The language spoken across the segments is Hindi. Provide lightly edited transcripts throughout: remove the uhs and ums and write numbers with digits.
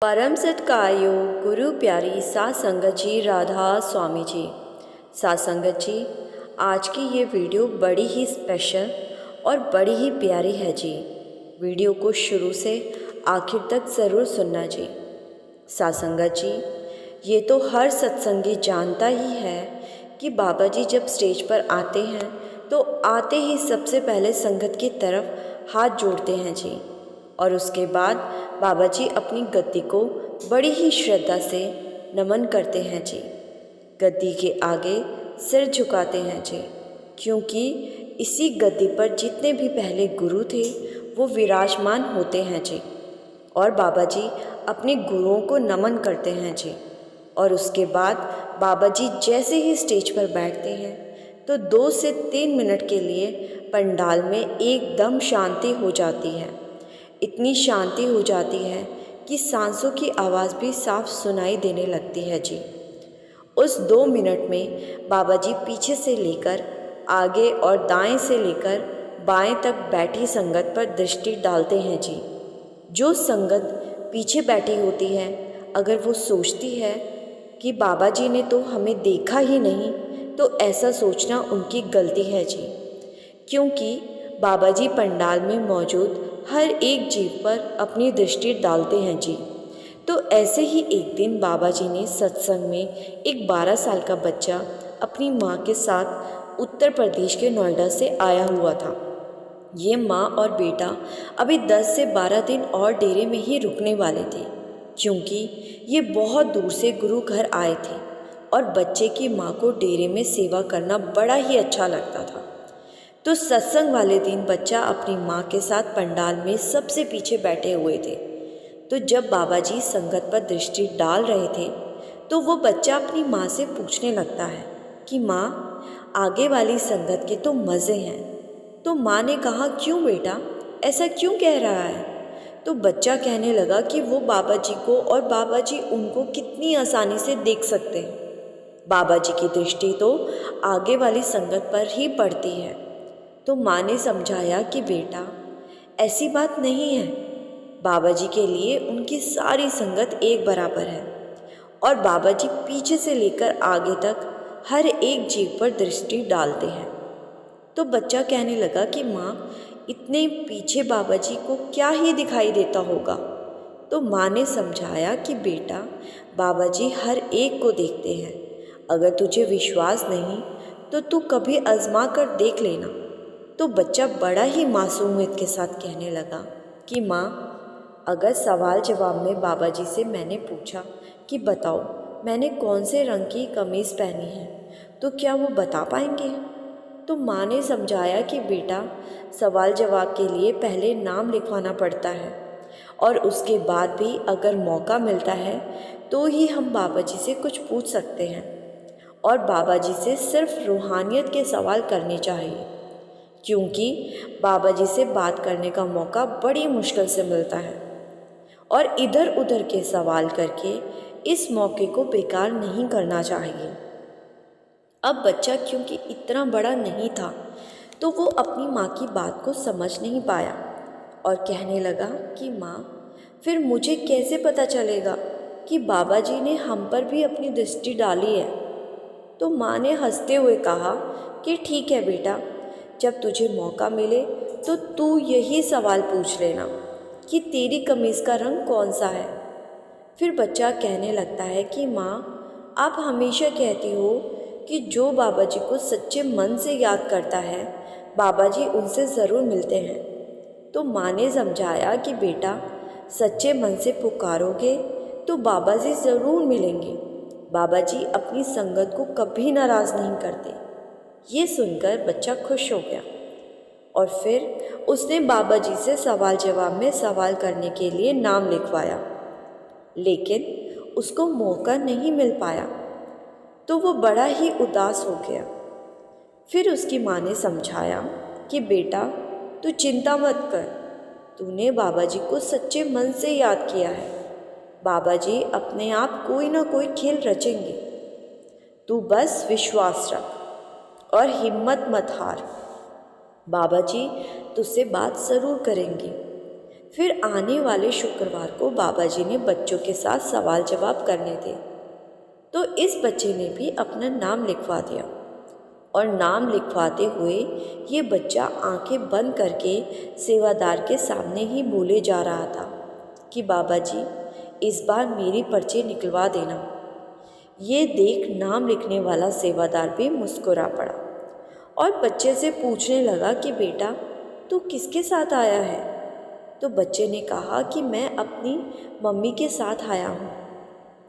परम सत्कायो गुरु प्यारी सात संगत जी राधा स्वामी जी। सात संगत जी, आज की ये वीडियो बड़ी ही स्पेशल और बड़ी ही प्यारी है जी। वीडियो को शुरू से आखिर तक ज़रूर सुनना जी। सात संगत जी, ये तो हर सत्संगी जानता ही है कि बाबा जी जब स्टेज पर आते हैं तो आते ही सबसे पहले संगत की तरफ हाथ जोड़ते हैं जी, और उसके बाद बाबा जी अपनी गद्दी को बड़ी ही श्रद्धा से नमन करते हैं जी। गद्दी के आगे सिर झुकाते हैं जी, क्योंकि इसी गद्दी पर जितने भी पहले गुरु थे वो विराजमान होते हैं जी। और बाबा जी अपने गुरुओं को नमन करते हैं जी। और उसके बाद बाबा जी जैसे ही स्टेज पर बैठते हैं तो 2 से 3 मिनट के लिए पंडाल में एकदम शांति हो जाती है। इतनी शांति हो जाती है कि सांसों की आवाज़ भी साफ सुनाई देने लगती है जी। उस 2 मिनट में बाबा जी पीछे से लेकर आगे और दाएं से लेकर बाएं तक बैठी संगत पर दृष्टि डालते हैं जी। जो संगत पीछे बैठी होती है, अगर वो सोचती है कि बाबा जी ने तो हमें देखा ही नहीं, तो ऐसा सोचना उनकी गलती है जी, क्योंकि बाबा जी पंडाल में मौजूद हर एक जीव पर अपनी दृष्टि डालते हैं जी। तो ऐसे ही एक दिन बाबा जी ने सत्संग में एक 12 साल का बच्चा अपनी माँ के साथ उत्तर प्रदेश के नोएडा से आया हुआ था। ये माँ और बेटा अभी 10 से 12 दिन और डेरे में ही रुकने वाले थे, क्योंकि ये बहुत दूर से गुरु घर आए थे और बच्चे की माँ को डेरे में सेवा करना बड़ा ही अच्छा लगता था। तो सत्संग वाले दिन बच्चा अपनी माँ के साथ पंडाल में सबसे पीछे बैठे हुए थे। तो जब बाबा जी संगत पर दृष्टि डाल रहे थे तो वो बच्चा अपनी माँ से पूछने लगता है कि माँ, आगे वाली संगत के तो मज़े हैं। तो माँ ने कहा, क्यों बेटा, ऐसा क्यों कह रहा है? तो बच्चा कहने लगा कि वो बाबा जी को और बाबा जी उनको कितनी आसानी से देख सकते हैं। बाबा जी की दृष्टि तो आगे वाली संगत पर ही पड़ती है। तो माँ ने समझाया कि बेटा, ऐसी बात नहीं है। बाबा जी के लिए उनकी सारी संगत एक बराबर है और बाबा जी पीछे से लेकर आगे तक हर एक जीव पर दृष्टि डालते हैं। तो बच्चा कहने लगा कि माँ, इतने पीछे बाबा जी को क्या ही दिखाई देता होगा? तो माँ ने समझाया कि बेटा, बाबा जी हर एक को देखते हैं। अगर तुझे विश्वास नहीं तो तू कभी आजमा कर देख लेना। तो बच्चा बड़ा ही मासूमियत के साथ कहने लगा कि माँ, अगर सवाल जवाब में बाबा जी से मैंने पूछा कि बताओ मैंने कौन से रंग की कमीज़ पहनी है, तो क्या वो बता पाएंगे? तो माँ ने समझाया कि बेटा, सवाल जवाब के लिए पहले नाम लिखवाना पड़ता है और उसके बाद भी अगर मौका मिलता है तो ही हम बाबा जी से कुछ पूछ सकते हैं। और बाबा जी से सिर्फ रूहानियत के सवाल करने चाहिए, क्योंकि बाबा जी से बात करने का मौका बड़ी मुश्किल से मिलता है। और इधर उधर के सवाल करके इस मौके को बेकार नहीं करना चाहिए। अब बच्चा क्योंकि इतना बड़ा नहीं था तो वो अपनी माँ की बात को समझ नहीं पाया और कहने लगा कि माँ, फिर मुझे कैसे पता चलेगा कि बाबा जी ने हम पर भी अपनी दृष्टि डाली है? तो माँ ने हंसते हुए कहा कि ठीक है बेटा, जब तुझे मौका मिले तो तू यही सवाल पूछ लेना कि तेरी कमीज़ का रंग कौन सा है। फिर बच्चा कहने लगता है कि माँ, आप हमेशा कहती हो कि जो बाबा जी को सच्चे मन से याद करता है, बाबा जी उनसे ज़रूर मिलते हैं। तो माँ ने समझाया कि बेटा, सच्चे मन से पुकारोगे तो बाबा जी ज़रूर मिलेंगे। बाबा जी अपनी संगत को कभी नाराज़ नहीं करते। ये सुनकर बच्चा खुश हो गया और फिर उसने बाबा जी से सवाल जवाब में सवाल करने के लिए नाम लिखवाया, लेकिन उसको मौका नहीं मिल पाया। तो वो बड़ा ही उदास हो गया। फिर उसकी माँ ने समझाया कि बेटा, तू चिंता मत कर, तूने बाबा जी को सच्चे मन से याद किया है। बाबा जी अपने आप कोई ना कोई खेल रचेंगे। तू बस विश्वास रख और हिम्मत मत हार। बाबा जी तुझसे बात ज़रूर करेंगे। फिर आने वाले शुक्रवार को बाबा जी ने बच्चों के साथ सवाल जवाब करने थे। तो इस बच्चे ने भी अपना नाम लिखवा दिया और नाम लिखवाते हुए ये बच्चा आंखें बंद करके सेवादार के सामने ही बोले जा रहा था कि बाबा जी इस बार मेरी पर्ची निकलवा देना। ये देख नाम लिखने वाला सेवादार भी मुस्कुरा पड़ा और बच्चे से पूछने लगा कि बेटा तू किसके साथ आया है। तो बच्चे ने कहा कि मैं अपनी मम्मी के साथ आया हूँ।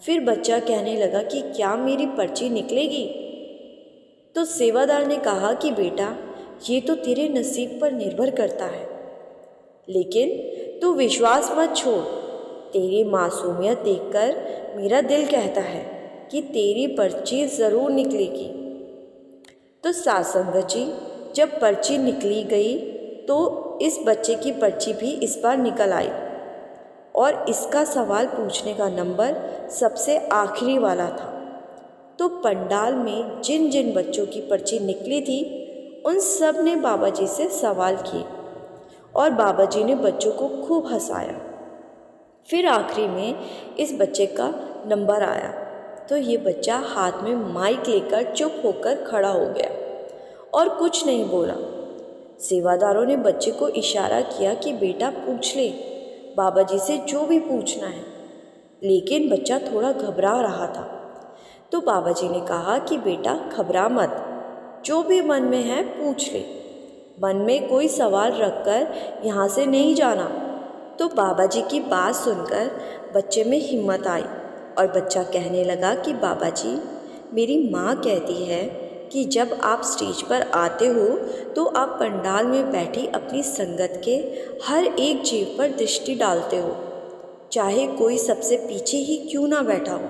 फिर बच्चा कहने लगा कि क्या मेरी पर्ची निकलेगी। तो सेवादार ने कहा कि बेटा ये तो तेरे नसीब पर निर्भर करता है, लेकिन तू विश्वास मत छोड़। तेरी मासूमियत देखकर मेरा दिल कहता है कि तेरी पर्ची ज़रूर निकलेगी। तो साध संगत जी जब पर्ची निकली गई तो इस बच्चे की पर्ची भी इस बार निकल आई और इसका सवाल पूछने का नंबर सबसे आखिरी वाला था। तो पंडाल में जिन जिन बच्चों की पर्ची निकली थी उन सब ने बाबा जी से सवाल किए और बाबा जी ने बच्चों को खूब हंसाया। फिर आखिरी में इस बच्चे का नंबर आया तो ये बच्चा हाथ में माइक लेकर चुप होकर खड़ा हो गया और कुछ नहीं बोला। सेवादारों ने बच्चे को इशारा किया कि बेटा पूछ ले, बाबा जी से जो भी पूछना है, लेकिन बच्चा थोड़ा घबरा रहा था। तो बाबा जी ने कहा कि बेटा घबरा मत, जो भी मन में है पूछ ले, मन में कोई सवाल रखकर यहाँ से नहीं जाना। तो बाबा जी की बात सुनकर बच्चे में हिम्मत आई और बच्चा कहने लगा कि बाबा जी मेरी माँ कहती है कि जब आप स्टेज पर आते हो तो आप पंडाल में बैठी अपनी संगत के हर एक जीव पर दृष्टि डालते हो, चाहे कोई सबसे पीछे ही क्यों ना बैठा हो।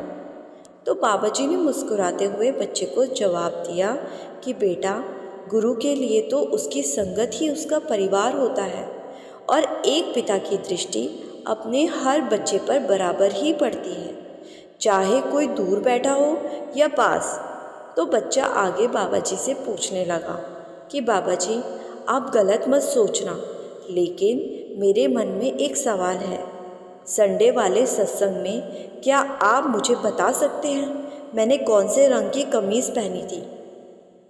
तो बाबा जी ने मुस्कुराते हुए बच्चे को जवाब दिया कि बेटा गुरु के लिए तो उसकी संगत ही उसका परिवार होता है और एक पिता की दृष्टि अपने हर बच्चे पर बराबर ही पड़ती है, चाहे कोई दूर बैठा हो या पास। तो बच्चा आगे बाबा जी से पूछने लगा कि बाबा जी आप गलत मत सोचना, लेकिन मेरे मन में एक सवाल है। संडे वाले सत्संग में क्या आप मुझे बता सकते हैं मैंने कौन से रंग की कमीज़ पहनी थी।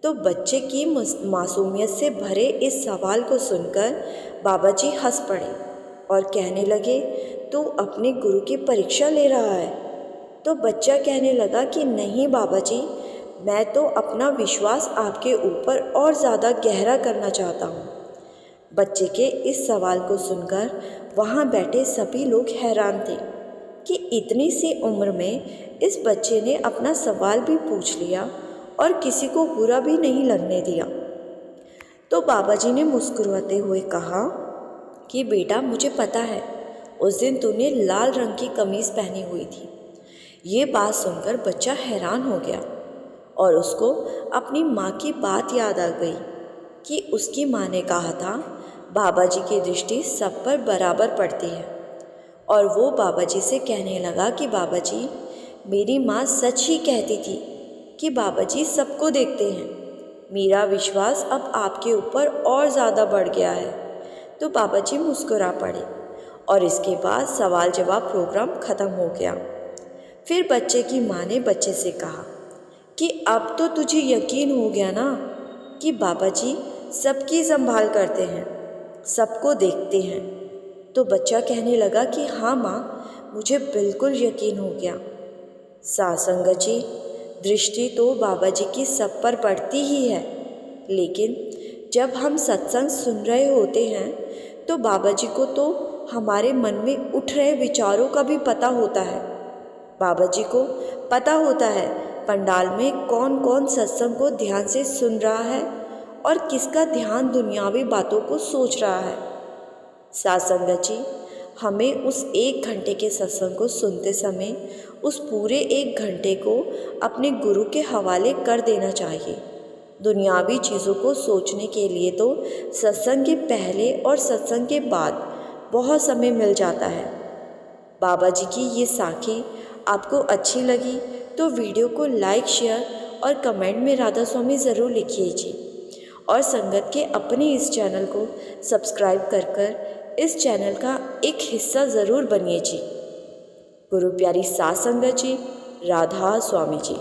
तो बच्चे की मासूमियत से भरे इस सवाल को सुनकर बाबा जी हंस पड़े और कहने लगे तू अपने गुरु की परीक्षा ले रहा है। तो बच्चा कहने लगा कि नहीं बाबा जी, मैं तो अपना विश्वास आपके ऊपर और ज़्यादा गहरा करना चाहता हूँ। बच्चे के इस सवाल को सुनकर वहाँ बैठे सभी लोग हैरान थे कि इतनी सी उम्र में इस बच्चे ने अपना सवाल भी पूछ लिया और किसी को बुरा भी नहीं लगने दिया। तो बाबा जी ने मुस्कुराते हुए कहा कि बेटा मुझे पता है उस दिन तूने लाल रंग की कमीज़ पहनी हुई थी। ये बात सुनकर बच्चा हैरान हो गया और उसको अपनी माँ की बात याद आ गई कि उसकी माँ ने कहा था बाबा जी की दृष्टि सब पर बराबर पड़ती है। और वो बाबा जी से कहने लगा कि बाबा जी मेरी माँ सच ही कहती थी कि बाबा जी सबको देखते हैं। मेरा विश्वास अब आपके ऊपर और ज़्यादा बढ़ गया है। तो बाबा जी मुस्कुरा पड़े और इसके बाद सवाल जवाब प्रोग्राम ख़त्म हो गया। फिर बच्चे की माँ ने बच्चे से कहा कि अब तो तुझे यकीन हो गया ना कि बाबा जी सबकी संभाल करते हैं, सबको देखते हैं। तो बच्चा कहने लगा कि हाँ माँ, मुझे बिल्कुल यकीन हो गया। साध संगत जी, दृष्टि तो बाबा जी की सब पर पड़ती ही है, लेकिन जब हम सत्संग सुन रहे होते हैं तो बाबा जी को तो हमारे मन में उठ रहे विचारों का भी पता होता है। बाबा जी को पता होता है पंडाल में कौन कौन सत्संग को ध्यान से सुन रहा है और किसका ध्यान दुनियावी बातों को सोच रहा है। साध संगत जी, हमें उस 1 घंटे के सत्संग को सुनते समय उस पूरे 1 घंटे को अपने गुरु के हवाले कर देना चाहिए। दुनियावी चीज़ों को सोचने के लिए तो सत्संग के पहले और सत्संग के बाद बहुत समय मिल जाता है। बाबा जी की ये साखी आपको अच्छी लगी तो वीडियो को लाइक, शेयर और कमेंट में राधा स्वामी ज़रूर लिखिए जी। और संगत के अपने इस चैनल को सब्सक्राइब कर इस चैनल का एक हिस्सा ज़रूर बनिए जी। गुरु प्यारी सात संगत जी, राधा स्वामी जी।